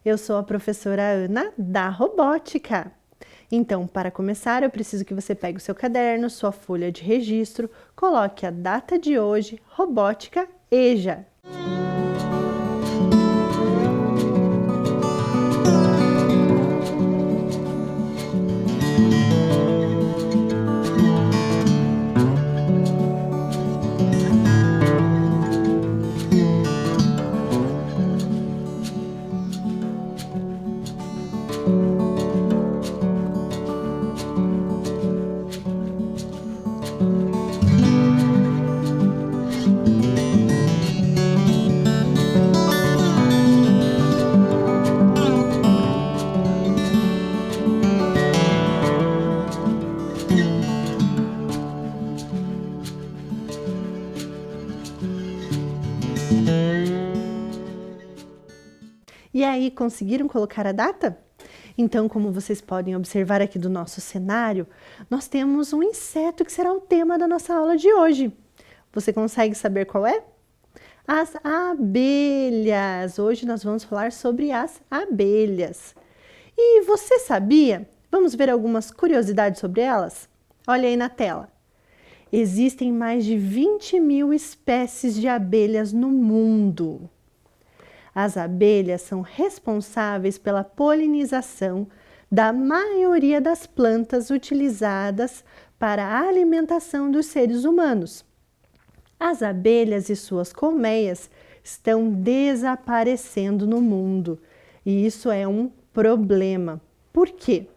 Eu sou a professora Ana da Robótica. Então, para começar, eu preciso que você pegue o seu caderno, sua folha de registro, coloque a data de hoje, Robótica EJA. E aí, conseguiram colocar a data? Então, como vocês podem observar aqui do nosso cenário, nós temos um inseto que será o tema da nossa aula de hoje. Você consegue saber qual é? As abelhas! Hoje nós vamos falar sobre as abelhas. E você sabia? Vamos ver algumas curiosidades sobre elas? Olha aí na tela. Existem mais de 20.000 espécies de abelhas no mundo. As abelhas são responsáveis pela polinização da maioria das plantas utilizadas para a alimentação dos seres humanos. As abelhas e suas colmeias estão desaparecendo no mundo e isso é um problema. Por quê?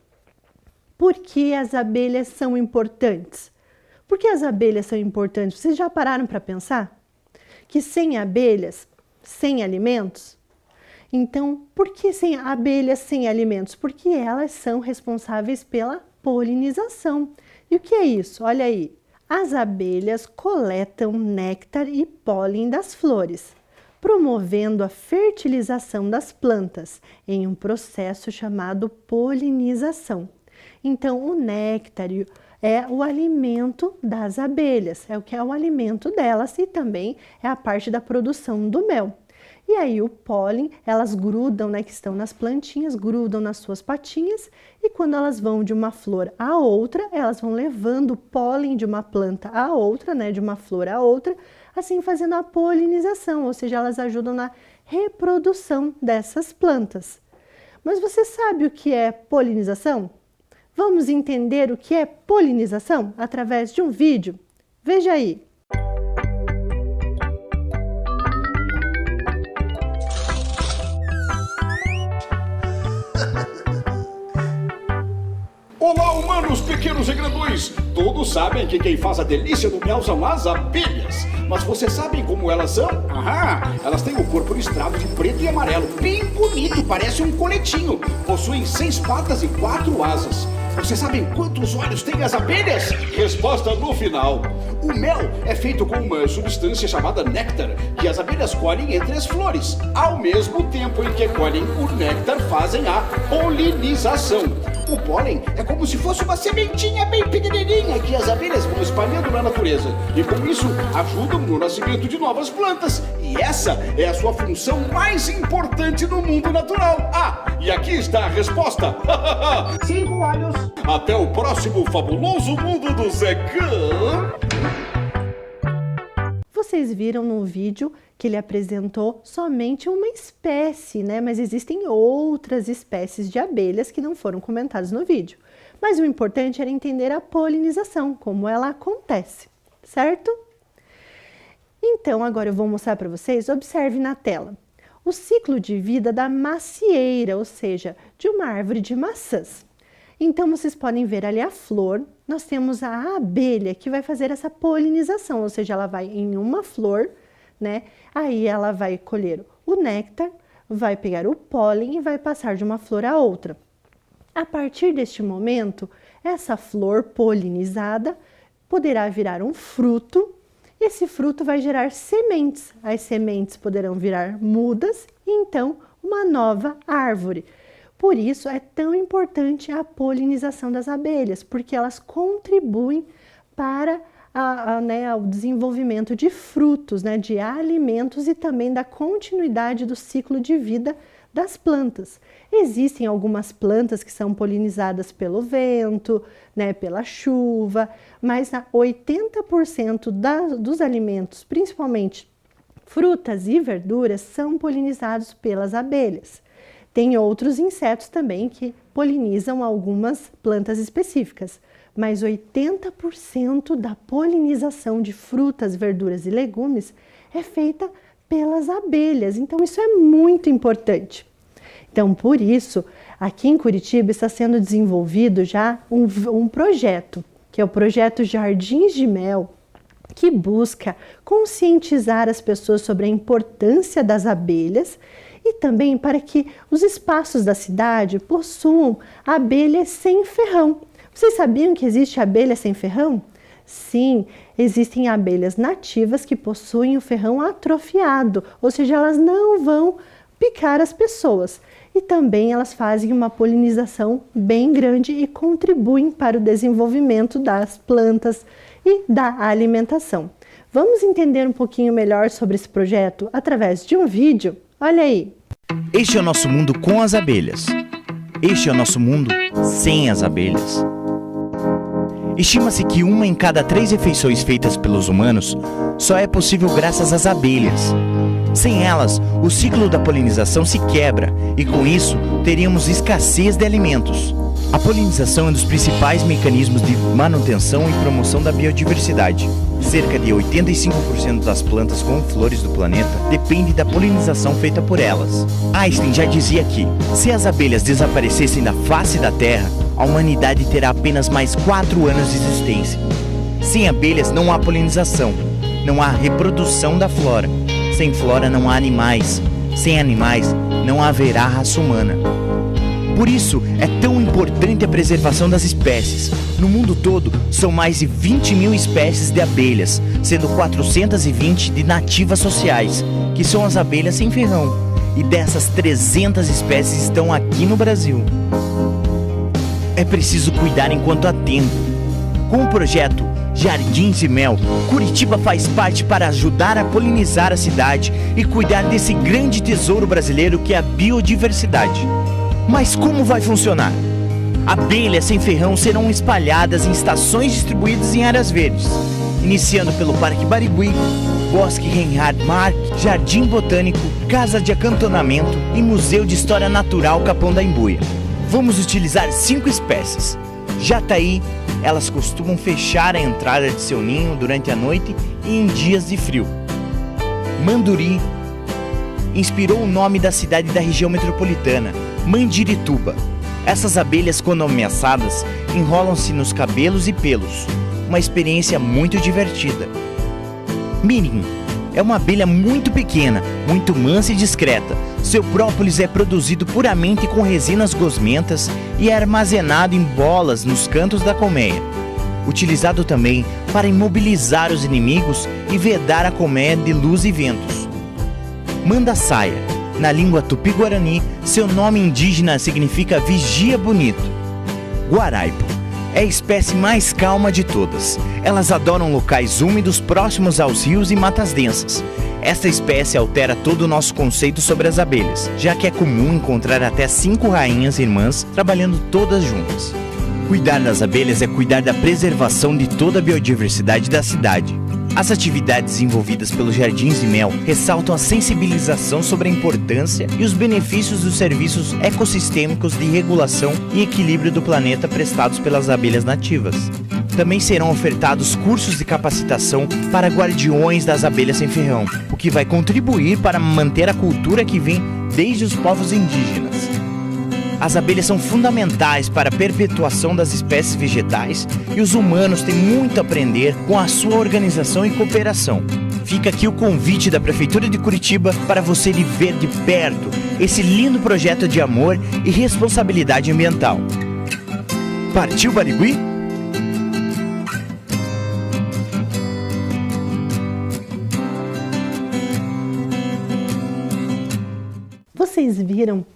Por que as abelhas são importantes? Por que as abelhas são importantes? Vocês já pararam para pensar? Que sem abelhas, sem alimentos? Então, por que sem abelhas sem alimentos? Porque elas são responsáveis pela polinização. E o que é isso? Olha aí. As abelhas coletam néctar e pólen das flores, promovendo a fertilização das plantas em um processo chamado polinização. Então, o néctar é o alimento das abelhas, é o que é o alimento delas e também é a parte da produção do mel. E aí o pólen, elas grudam, né, que estão nas plantinhas, grudam nas suas patinhas e quando elas vão de uma flor a outra, elas vão levando o pólen de uma planta a outra, né, de uma flor a outra, assim fazendo a polinização, ou seja, elas ajudam na reprodução dessas plantas. Mas você sabe o que é polinização? Vamos entender o que é polinização através de um vídeo? Veja aí! Olá, humanos, pequenos e grandões! Todos sabem que quem faz a delícia do mel são as abelhas. Mas vocês sabem como elas são? Elas têm o corpo listrado de preto e amarelo, bem bonito, parece um coletinho. Possuem 6 patas e 4 asas. Vocês sabem quantos olhos têm as abelhas? Resposta no final. O mel é feito com uma substância chamada néctar, que as abelhas colhem entre as flores. Ao mesmo tempo em que colhem o néctar, fazem a polinização. O pólen é como se fosse uma sementinha bem pequenininha que as abelhas vão espalhando na natureza. E com isso, ajudam no nascimento de novas plantas. E essa é a sua função mais importante no mundo natural. E aqui está a resposta. 5 olhos. Até o próximo fabuloso mundo do Zecan. Vocês viram no vídeo que ele apresentou somente uma espécie, né? Mas existem outras espécies de abelhas que não foram comentadas no vídeo. Mas o importante era entender a polinização, como ela acontece, certo? Então, agora eu vou mostrar para vocês, observe na tela, o ciclo de vida da macieira, ou seja, de uma árvore de maçãs. Então, vocês podem ver ali a flor, nós temos a abelha que vai fazer essa polinização, ou seja, ela vai em uma flor, né? Aí ela vai colher o néctar, vai pegar o pólen e vai passar de uma flor a outra. A partir deste momento, essa flor polinizada poderá virar um fruto, e esse fruto vai gerar sementes. As sementes poderão virar mudas e então uma nova árvore. Por isso é tão importante a polinização das abelhas, porque elas contribuem para o desenvolvimento de frutos, né, de alimentos e também da continuidade do ciclo de vida das plantas. Existem algumas plantas que são polinizadas pelo vento, né, pela chuva, mas 80% dos alimentos, principalmente frutas e verduras, são polinizados pelas abelhas. Tem outros insetos também que polinizam algumas plantas específicas, mas 80% da polinização de frutas, verduras e legumes é feita pelas abelhas. Então, isso é muito importante. Então, por isso, aqui em Curitiba está sendo desenvolvido já um projeto, que é o projeto Jardins de Mel, que busca conscientizar as pessoas sobre a importância das abelhas e também para que os espaços da cidade possuam abelhas sem ferrão. Vocês sabiam que existe abelha sem ferrão? Sim, existem abelhas nativas que possuem o ferrão atrofiado, ou seja, elas não vão picar as pessoas. E também elas fazem uma polinização bem grande e contribuem para o desenvolvimento das plantas e da alimentação. Vamos entender um pouquinho melhor sobre esse projeto através de um vídeo? Olha aí! Este é o nosso mundo com as abelhas. Este é o nosso mundo sem as abelhas. Estima-se que 1 em cada 3 refeições feitas pelos humanos só é possível graças às abelhas. Sem elas, o ciclo da polinização se quebra e, com isso, teríamos escassez de alimentos. A polinização é um dos principais mecanismos de manutenção e promoção da biodiversidade. Cerca de 85% das plantas com flores do planeta depende da polinização feita por elas. Einstein já dizia que, se as abelhas desaparecessem da face da Terra, a humanidade terá apenas mais 4 anos de existência. Sem abelhas não há polinização, não há reprodução da flora. Sem flora não há animais. Sem animais não haverá raça humana. Por isso, é tão importante a preservação das espécies. No mundo todo, são mais de 20 mil espécies de abelhas, sendo 420 de nativas sociais, que são as abelhas sem ferrão. E dessas 300 espécies estão aqui no Brasil. É preciso cuidar enquanto há tempo. Com o projeto Jardins de Mel, Curitiba faz parte para ajudar a polinizar a cidade e cuidar desse grande tesouro brasileiro que é a biodiversidade. Mas como vai funcionar? Abelhas sem ferrão serão espalhadas em estações distribuídas em áreas verdes, iniciando pelo Parque Barigui, Bosque Reinhard Mark, Jardim Botânico, Casa de Acantonamento e Museu de História Natural Capão da Embuia. Vamos utilizar 5 espécies. Jataí, elas costumam fechar a entrada de seu ninho durante a noite e em dias de frio. Manduri inspirou o nome da cidade da região metropolitana, Mandirituba. Essas abelhas, quando ameaçadas, enrolam-se nos cabelos e pelos. Uma experiência muito divertida. Mirim é uma abelha muito pequena, muito mansa e discreta. Seu própolis é produzido puramente com resinas gosmentas e é armazenado em bolas nos cantos da colmeia. Utilizado também para imobilizar os inimigos e vedar a colmeia de luz e ventos. Mandaçaia. Na língua tupi-guarani, seu nome indígena significa vigia bonito. Guaraipo é a espécie mais calma de todas. Elas adoram locais úmidos próximos aos rios e matas densas. Esta espécie altera todo o nosso conceito sobre as abelhas, já que é comum encontrar até 5 rainhas irmãs trabalhando todas juntas. Cuidar das abelhas é cuidar da preservação de toda a biodiversidade da cidade. As atividades envolvidas pelos Jardins de Mel ressaltam a sensibilização sobre a importância e os benefícios dos serviços ecossistêmicos de regulação e equilíbrio do planeta prestados pelas abelhas nativas. Também serão ofertados cursos de capacitação para guardiões das abelhas sem ferrão, o que vai contribuir para manter a cultura que vem desde os povos indígenas. As abelhas são fundamentais para a perpetuação das espécies vegetais e os humanos têm muito a aprender com a sua organização e cooperação. Fica aqui o convite da Prefeitura de Curitiba para você ir ver de perto esse lindo projeto de amor e responsabilidade ambiental. Partiu Barigui? Vocês viram?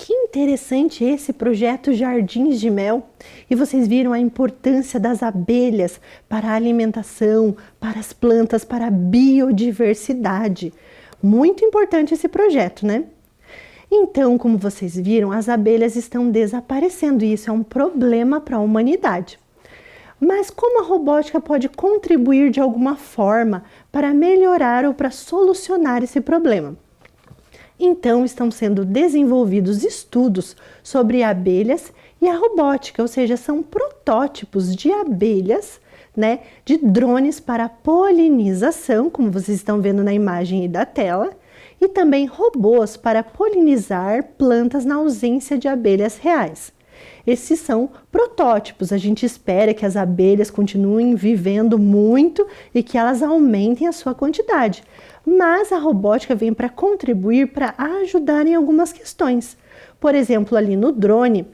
Que interessante esse projeto Jardins de Mel. E vocês viram a importância das abelhas para a alimentação, para as plantas, para a biodiversidade. Muito importante esse projeto, né? Então, como vocês viram, as abelhas estão desaparecendo e isso é um problema para a humanidade. Mas como a robótica pode contribuir de alguma forma para melhorar ou para solucionar esse problema? Então, estão sendo desenvolvidos estudos sobre abelhas e a robótica, ou seja, são protótipos de abelhas, né, de drones para polinização, como vocês estão vendo na imagem aí da tela, e também robôs para polinizar plantas na ausência de abelhas reais. Esses são protótipos, a gente espera que as abelhas continuem vivendo muito e que elas aumentem a sua quantidade. Mas a robótica vem para contribuir, para ajudar em algumas questões. Por exemplo, ali no drone,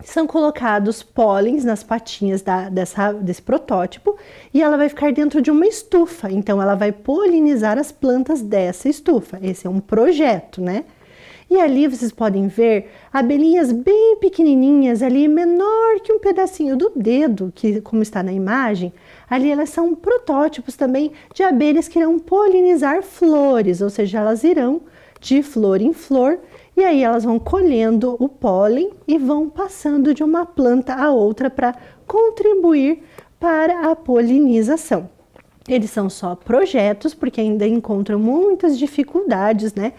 são colocados pólens nas patinhas desse protótipo e ela vai ficar dentro de uma estufa. Então, ela vai polinizar as plantas dessa estufa. Esse é um projeto, né? E ali vocês podem ver abelhinhas bem pequenininhas ali, menor que um pedacinho do dedo, que como está na imagem. Ali elas são protótipos também de abelhas que irão polinizar flores, ou seja, elas irão de flor em flor e aí elas vão colhendo o pólen e vão passando de uma planta a outra para contribuir para a polinização. Eles são só projetos porque ainda encontram muitas dificuldades, né?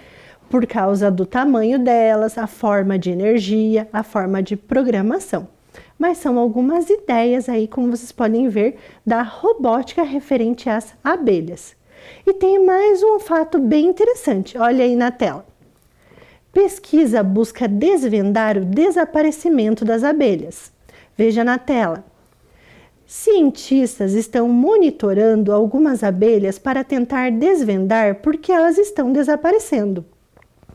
Por causa do tamanho delas, a forma de energia, a forma de programação. Mas são algumas ideias aí, como vocês podem ver, da robótica referente às abelhas. E tem mais um fato bem interessante, olha aí na tela. Pesquisa busca desvendar o desaparecimento das abelhas. Veja na tela. Cientistas estão monitorando algumas abelhas para tentar desvendar por que elas estão desaparecendo.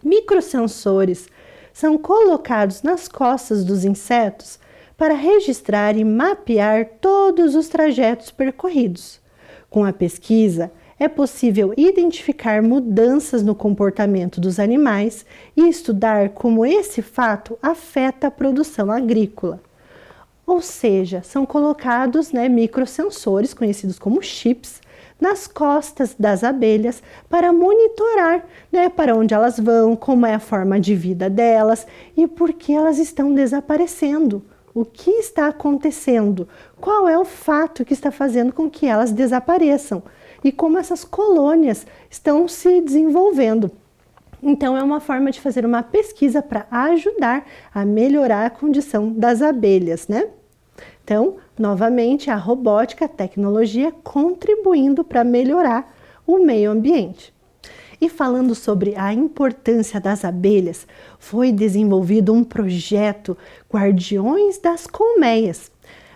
Microsensores são colocados nas costas dos insetos para registrar e mapear todos os trajetos percorridos. Com a pesquisa, é possível identificar mudanças no comportamento dos animais e estudar como esse fato afeta a produção agrícola. Ou seja, são colocados microsensores, conhecidos como chips, nas costas das abelhas para monitorar para onde elas vão, como é a forma de vida delas e por que elas estão desaparecendo. O que está acontecendo? Qual é o fato que está fazendo com que elas desapareçam? E como essas colônias estão se desenvolvendo. Então, é uma forma de fazer uma pesquisa para ajudar a melhorar a condição das abelhas, né? Então, novamente, a robótica, a tecnologia contribuindo para melhorar o meio ambiente. E falando sobre a importância das abelhas, foi desenvolvido um projeto Guardiões das Colmeias,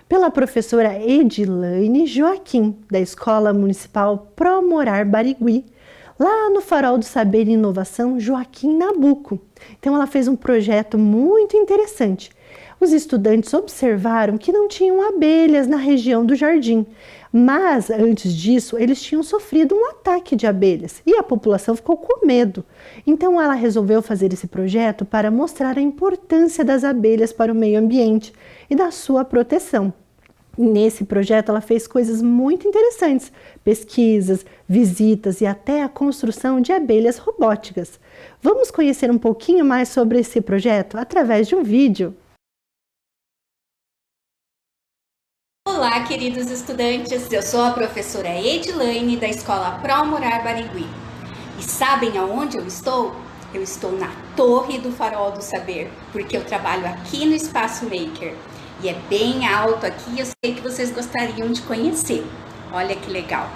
pela professora Edilaine Joaquim, da Escola Municipal Promorar Barigui, lá no Farol do Saber e Inovação Joaquim Nabuco. Então, ela fez um projeto muito interessante. Os estudantes observaram que não tinham abelhas na região do jardim, mas antes disso eles tinham sofrido um ataque de abelhas e a população ficou com medo. Então ela resolveu fazer esse projeto para mostrar a importância das abelhas para o meio ambiente e da sua proteção. Nesse projeto ela fez coisas muito interessantes, pesquisas, visitas e até a construção de abelhas robóticas. Vamos conhecer um pouquinho mais sobre esse projeto através de um vídeo. Olá, queridos estudantes, eu sou a professora Edilaine da Escola Promorar Barigui. E sabem aonde eu estou? Eu estou na Torre do Farol do Saber, porque eu trabalho aqui no Espaço Maker. E é bem alto aqui, eu sei que vocês gostariam de conhecer. Olha que legal.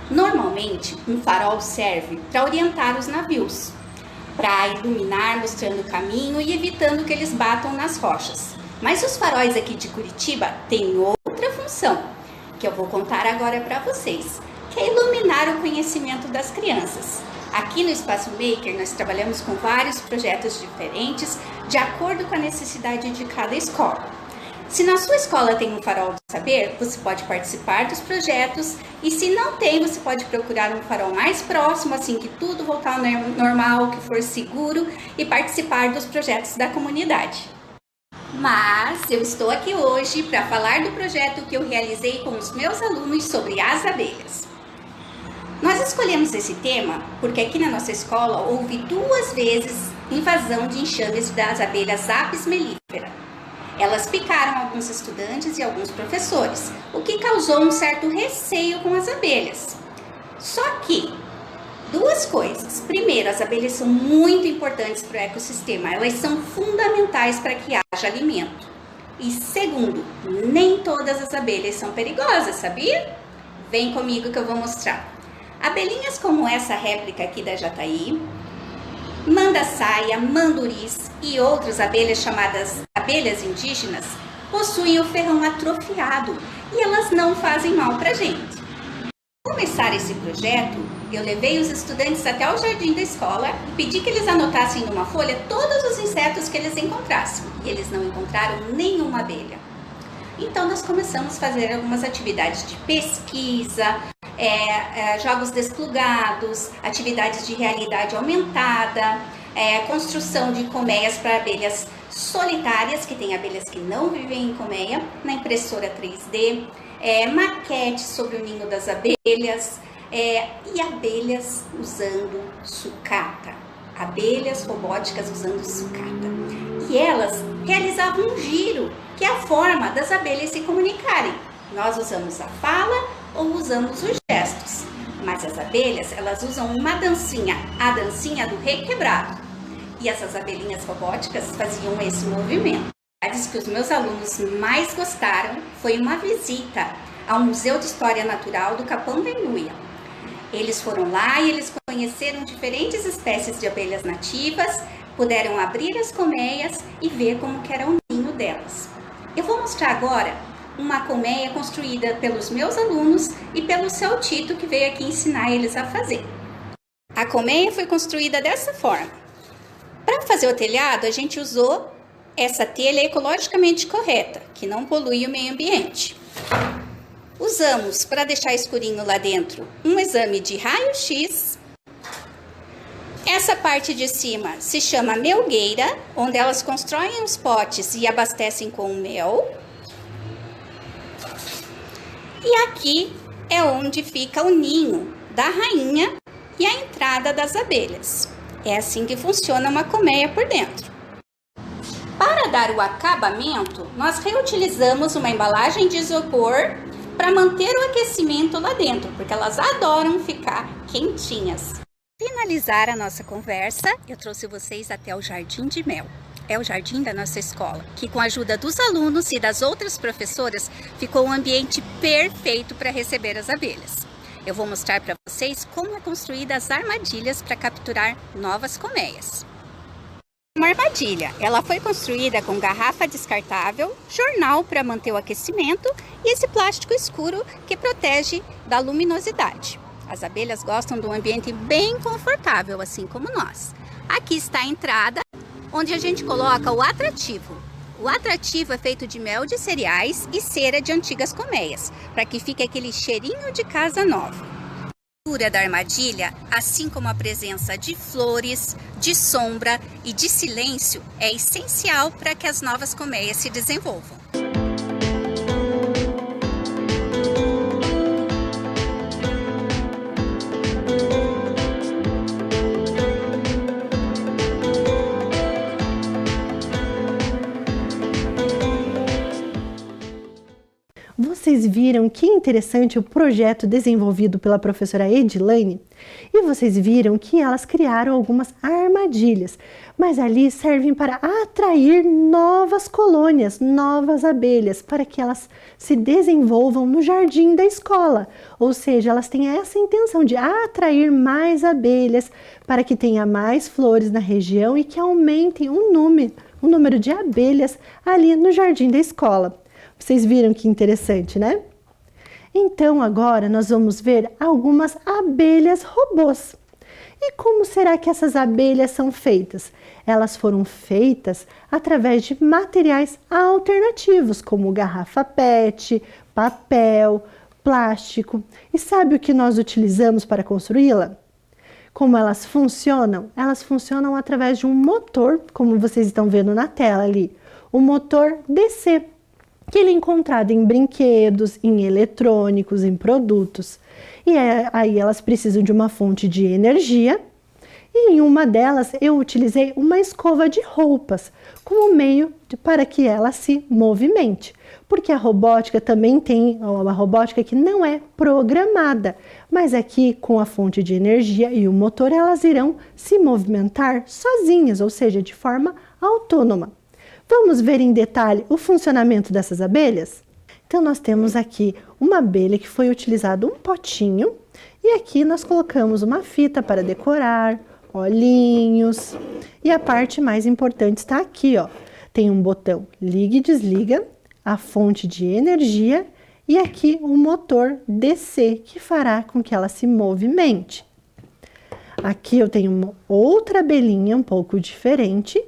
Normalmente, um farol serve para orientar os navios, para iluminar, mostrando o caminho e evitando que eles batam nas rochas. Mas os faróis aqui de Curitiba têm outra função, que eu vou contar agora para vocês, que é iluminar o conhecimento das crianças. Aqui no Espaço Maker nós trabalhamos com vários projetos diferentes, de acordo com a necessidade de cada escola. Se na sua escola tem um farol do saber, você pode participar dos projetos, e se não tem, você pode procurar um farol mais próximo, assim que tudo voltar ao normal, que for seguro, e participar dos projetos da comunidade. Mas eu estou aqui hoje para falar do projeto que eu realizei com os meus alunos sobre as abelhas. Nós escolhemos esse tema porque aqui na nossa escola houve 2 vezes invasão de enxames das abelhas Apis mellifera. Elas picaram alguns estudantes e alguns professores, o que causou um certo receio com as abelhas. Só que, duas coisas. Primeiro, as abelhas são muito importantes para o ecossistema, elas são fundamentais para que haja alimento. E segundo, nem todas as abelhas são perigosas, sabia? Vem comigo que eu vou mostrar. Abelhinhas como essa réplica aqui da jataí, mandaçaia, manduris e outras abelhas chamadas abelhas indígenas possuem o ferrão atrofiado e elas não fazem mal para a gente. Para começar esse projeto, eu levei os estudantes até o jardim da escola e pedi que eles anotassem numa folha todos os insetos que eles encontrassem. E eles não encontraram nenhuma abelha. Então nós começamos a fazer algumas atividades de pesquisa, jogos desplugados, atividades de realidade aumentada, construção de colmeias para abelhas solitárias, que tem abelhas que não vivem em colmeia, na impressora 3D, maquete sobre o ninho das abelhas, e abelhas usando sucata, abelhas robóticas usando sucata. E elas realizavam um giro, que é a forma das abelhas se comunicarem. Nós usamos a fala ou usamos os gestos, mas as abelhas, elas usam uma dancinha, a dancinha do requebrado. E essas abelhinhas robóticas faziam esse movimento. As que os meus alunos mais gostaram foi uma visita ao Museu de História Natural do Capão da Inhuia. Eles foram lá e eles conheceram diferentes espécies de abelhas nativas, puderam abrir as colmeias e ver como que era o ninho delas. Eu vou mostrar agora uma colmeia construída pelos meus alunos e pelo seu Tito, que veio aqui ensinar eles a fazer. A colmeia foi construída dessa forma. Para fazer o telhado, a gente usou essa telha ecologicamente correta, que não polui o meio ambiente. Usamos, para deixar escurinho lá dentro, um exame de raio-x. Essa parte de cima se chama melgueira, onde elas constroem os potes e abastecem com mel. E aqui é onde fica o ninho da rainha e a entrada das abelhas. É assim que funciona uma colmeia por dentro. Para dar o acabamento, nós reutilizamos uma embalagem de isopor para manter o aquecimento lá dentro, porque elas adoram ficar quentinhas. Para finalizar a nossa conversa, eu trouxe vocês até o Jardim de Mel. É o jardim da nossa escola, que com a ajuda dos alunos e das outras professoras, ficou um ambiente perfeito para receber as abelhas. Eu vou mostrar para vocês como é construída as armadilhas para capturar novas colmeias. Uma armadilha, ela foi construída com garrafa descartável, jornal para manter o aquecimento e esse plástico escuro que protege da luminosidade. As abelhas gostam de um ambiente bem confortável, assim como nós. Aqui está a entrada, onde a gente coloca o atrativo. O atrativo é feito de mel de cereais e cera de antigas colmeias, para que fique aquele cheirinho de casa nova. A estrutura da armadilha, assim como a presença de flores, de sombra e de silêncio, é essencial para que as novas colmeias se desenvolvam. Vocês viram que interessante o projeto desenvolvido pela professora Edilaine? E vocês viram que elas criaram algumas armadilhas, mas ali servem para atrair novas colônias, novas abelhas, para que elas se desenvolvam no jardim da escola. Ou seja, elas têm essa intenção de atrair mais abelhas, para que tenha mais flores na região e que aumentem o número de abelhas ali no jardim da escola. Vocês viram que interessante, né? Então agora nós vamos ver algumas abelhas robôs. E como será que essas abelhas são feitas? Elas foram feitas através de materiais alternativos, como garrafa PET, papel, plástico. E sabe o que nós utilizamos para construí-la? Como elas funcionam? Elas funcionam através de um motor, como vocês estão vendo na tela ali. O motor DC. Que ele é encontrado em brinquedos, em eletrônicos, em produtos. E aí elas precisam de uma fonte de energia E em uma delas eu utilizei uma escova de roupas como meio para que ela se movimente. Porque a robótica também tem uma robótica que não é programada, mas aqui com a fonte de energia e o motor elas irão se movimentar sozinhas, ou seja, de forma autônoma. Vamos ver em detalhe o funcionamento dessas abelhas? Então nós temos aqui uma abelha que foi utilizado um potinho e aqui nós colocamos uma fita para decorar, olhinhos e a parte mais importante está aqui, ó. Tem um botão liga e desliga, a fonte de energia e aqui o motor DC que fará com que ela se movimente. Aqui eu tenho uma outra abelhinha um pouco diferente.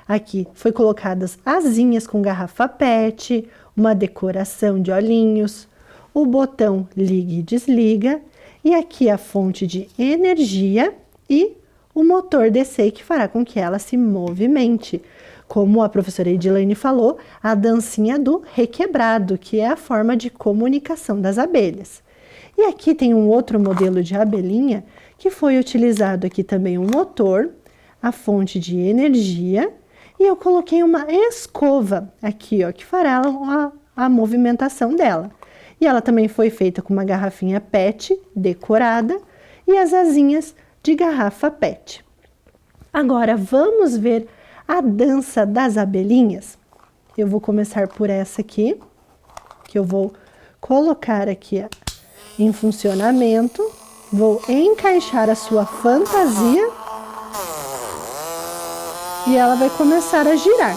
Aqui foi colocadas asinhas com garrafa PET, uma decoração de olhinhos, o botão liga e desliga e aqui a fonte de energia e o motor DC que fará com que ela se movimente. Como a professora Edilane falou, a dancinha do requebrado, que é a forma de comunicação das abelhas. E aqui tem um outro modelo de abelhinha que foi utilizado aqui também um motor, a fonte de energia e eu coloquei uma escova aqui, ó, que fará a movimentação dela. E ela também foi feita com uma garrafinha PET decorada e as asinhas de garrafa PET. Agora vamos ver a dança das abelhinhas. Eu vou começar por essa aqui, que eu vou colocar aqui em funcionamento. Vou encaixar a sua fantasia e ela vai começar a girar.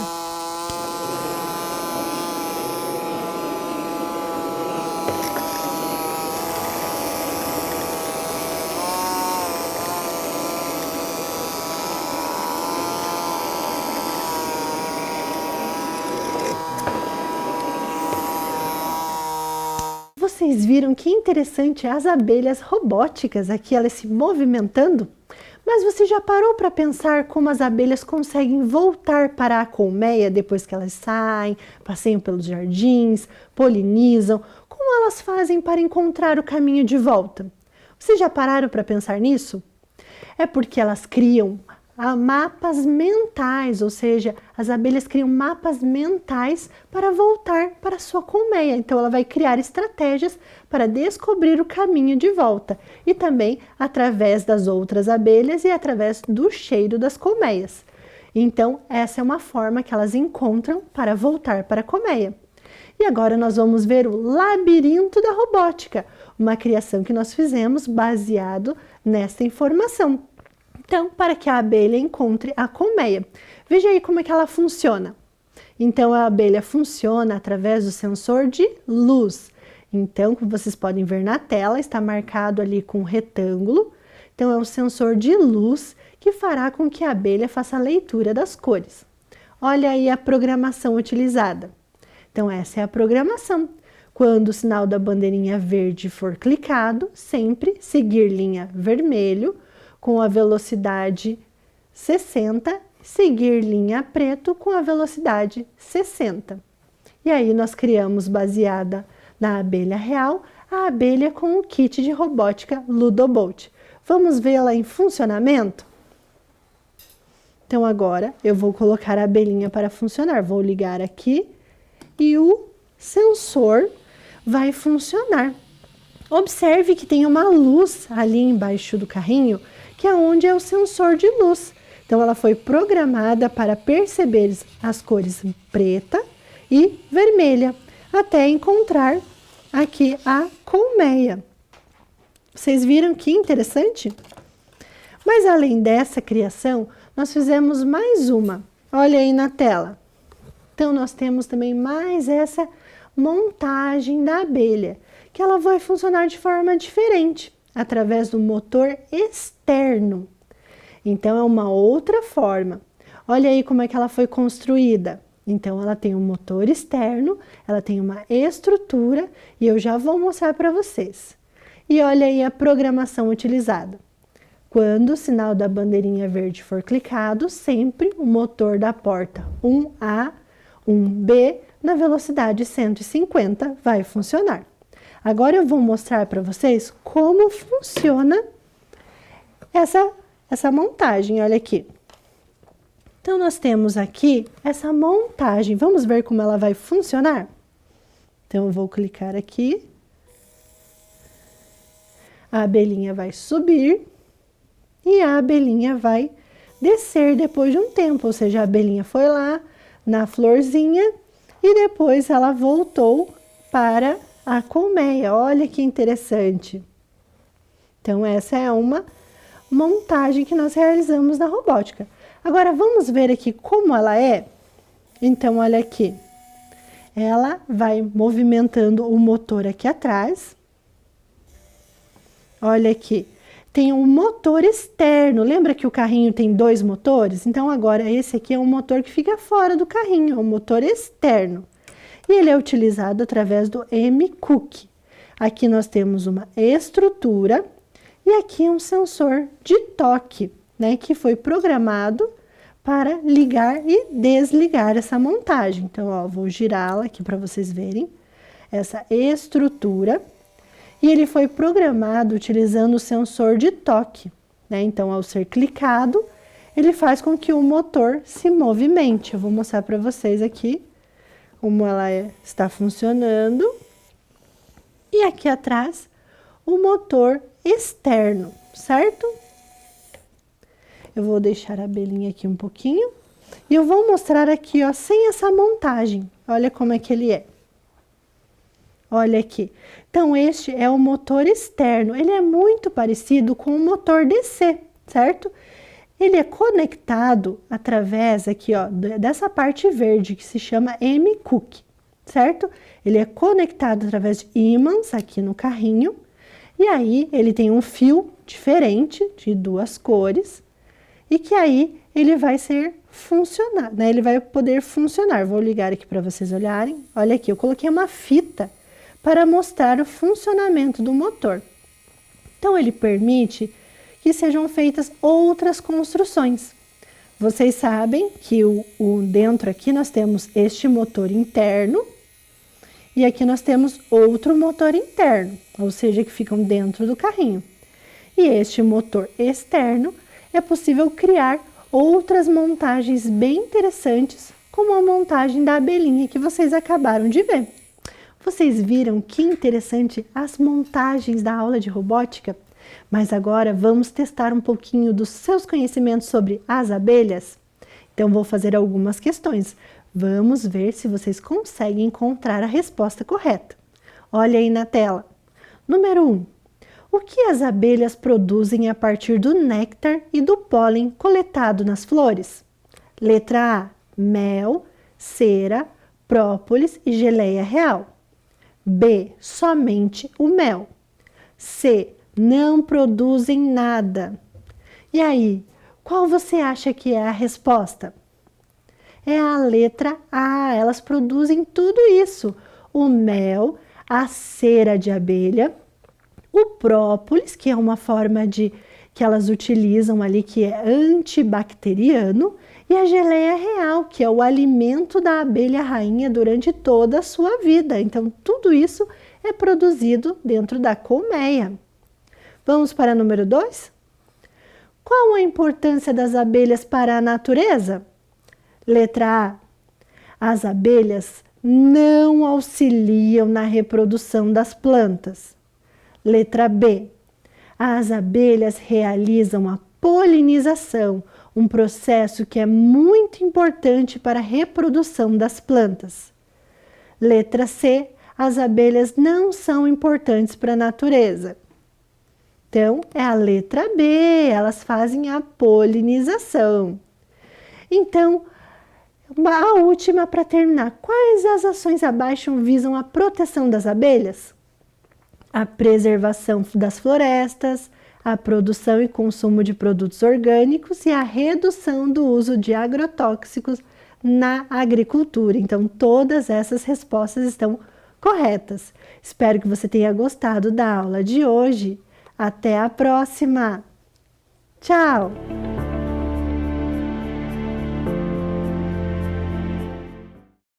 Vocês viram que interessante as abelhas robóticas aqui, elas se movimentando? Mas você já parou para pensar como as abelhas conseguem voltar para a colmeia depois que elas saem, passeiam pelos jardins, polinizam? Como elas fazem para encontrar o caminho de volta? Vocês já pararam para pensar nisso? É porque elas criam mapas mentais, ou seja, as abelhas criam mapas mentais para voltar para a sua colmeia. Então, ela vai criar estratégias para descobrir o caminho de volta e também através das outras abelhas e através do cheiro das colmeias. Então, essa é uma forma que elas encontram para voltar para a colmeia. E agora nós vamos ver o labirinto da robótica, uma criação que nós fizemos baseado nessa informação. Então, para que a abelha encontre a colmeia. Veja aí como é que ela funciona. Então, a abelha funciona através do sensor de luz. Então, como vocês podem ver na tela, está marcado ali com um retângulo. Então, é um sensor de luz que fará com que a abelha faça a leitura das cores. Olha aí a programação utilizada. Então, essa é a programação. Quando o sinal da bandeirinha verde for clicado, sempre seguir linha vermelho, com a velocidade 60, seguir linha preto com a velocidade 60. E aí nós criamos, baseada na abelha real, a abelha com o kit de robótica Ludobolt. Vamos vê-la em funcionamento? Então agora eu vou colocar a abelhinha para funcionar. Vou ligar aqui e o sensor vai funcionar. Observe que tem uma luz ali embaixo do carrinho, que é onde é o sensor de luz. Então, ela foi programada para perceber as cores preta e vermelha, até encontrar aqui a colmeia. Vocês viram que interessante? Mas, além dessa criação, nós fizemos mais uma. Olha aí na tela. Então, nós temos também mais essa montagem da abelha, que ela vai funcionar de forma diferente, através do motor externo. Então, é uma outra forma. Olha aí como é que ela foi construída. Então, ela tem um motor externo, ela tem uma estrutura e eu já vou mostrar para vocês. E olha aí a programação utilizada. Quando o sinal da bandeirinha verde for clicado, sempre o motor da porta 1A, 1B, na velocidade 150 vai funcionar. Agora eu vou mostrar para vocês como funciona essa montagem, olha aqui. Então, nós temos aqui essa montagem. Vamos ver como ela vai funcionar? Então, eu vou clicar aqui. A abelhinha vai subir e a abelhinha vai descer depois de um tempo. Ou seja, a abelhinha foi lá na florzinha e depois ela voltou para a colmeia. Olha que interessante. Então, essa é uma montagem que nós realizamos na robótica. Agora, vamos ver aqui como ela é? Então, olha aqui. Ela vai movimentando o motor aqui atrás. Olha aqui. Tem um motor externo. Lembra que o carrinho tem 2 motores? Então, agora, esse aqui é um motor que fica fora do carrinho. É um motor externo. E ele é utilizado através do M-Cook. Aqui nós temos uma estrutura e aqui um sensor de toque, né, que foi programado para ligar e desligar essa montagem. Então, ó, vou girá-la aqui para vocês verem essa estrutura. E ele foi programado utilizando o sensor de toque, né? Então, ao ser clicado, ele faz com que o motor se movimente. Eu vou mostrar para vocês aqui como ela está funcionando. E aqui atrás, o motor externo, certo? Eu vou deixar a abelhinha aqui um pouquinho. E eu vou mostrar aqui, ó, sem essa montagem. Olha como é que ele é. Olha aqui. Então, este é o motor externo. Ele é muito parecido com o motor DC, certo? Ele é conectado através aqui, ó, dessa parte verde que se chama M-Cook, certo? Ele é conectado através de ímãs aqui no carrinho. E aí, ele tem um fio diferente, de 2 cores. E que aí, ele vai funcionar, né? Ele vai poder funcionar. Vou ligar aqui para vocês olharem. Olha aqui, eu coloquei uma fita para mostrar o funcionamento do motor. Então, ele permite que sejam feitas outras construções. Vocês sabem que dentro aqui nós temos este motor interno e aqui nós temos outro motor interno, ou seja, que ficam dentro do carrinho. E este motor externo é possível criar outras montagens bem interessantes, como a montagem da abelhinha que vocês acabaram de ver. Vocês viram que interessante as montagens da aula de robótica? Mas agora vamos testar um pouquinho dos seus conhecimentos sobre as abelhas? Então, vou fazer algumas questões. Vamos ver se vocês conseguem encontrar a resposta correta. Olha aí na tela. Número 1. O que as abelhas produzem a partir do néctar e do pólen coletado nas flores? Letra A. Mel, cera, própolis e geleia real. B. Somente o mel. C. Não produzem nada. E aí, qual você acha que é a resposta? É a letra A. Elas produzem tudo isso. O mel, a cera de abelha, o própolis, que é uma forma que elas utilizam ali, que é antibacteriano, e a geleia real, que é o alimento da abelha rainha durante toda a sua vida. Então, tudo isso é produzido dentro da colmeia. Vamos para número 2? Qual a importância das abelhas para a natureza? Letra A. As abelhas não auxiliam na reprodução das plantas. Letra B. As abelhas realizam a polinização, um processo que é muito importante para a reprodução das plantas. Letra C. As abelhas não são importantes para a natureza. Então, é a letra B, elas fazem a polinização. Então, a última para terminar. Quais as ações abaixo visam a proteção das abelhas? A preservação das florestas, a produção e consumo de produtos orgânicos e a redução do uso de agrotóxicos na agricultura. Então, todas essas respostas estão corretas. Espero que você tenha gostado da aula de hoje. Até a próxima! Tchau!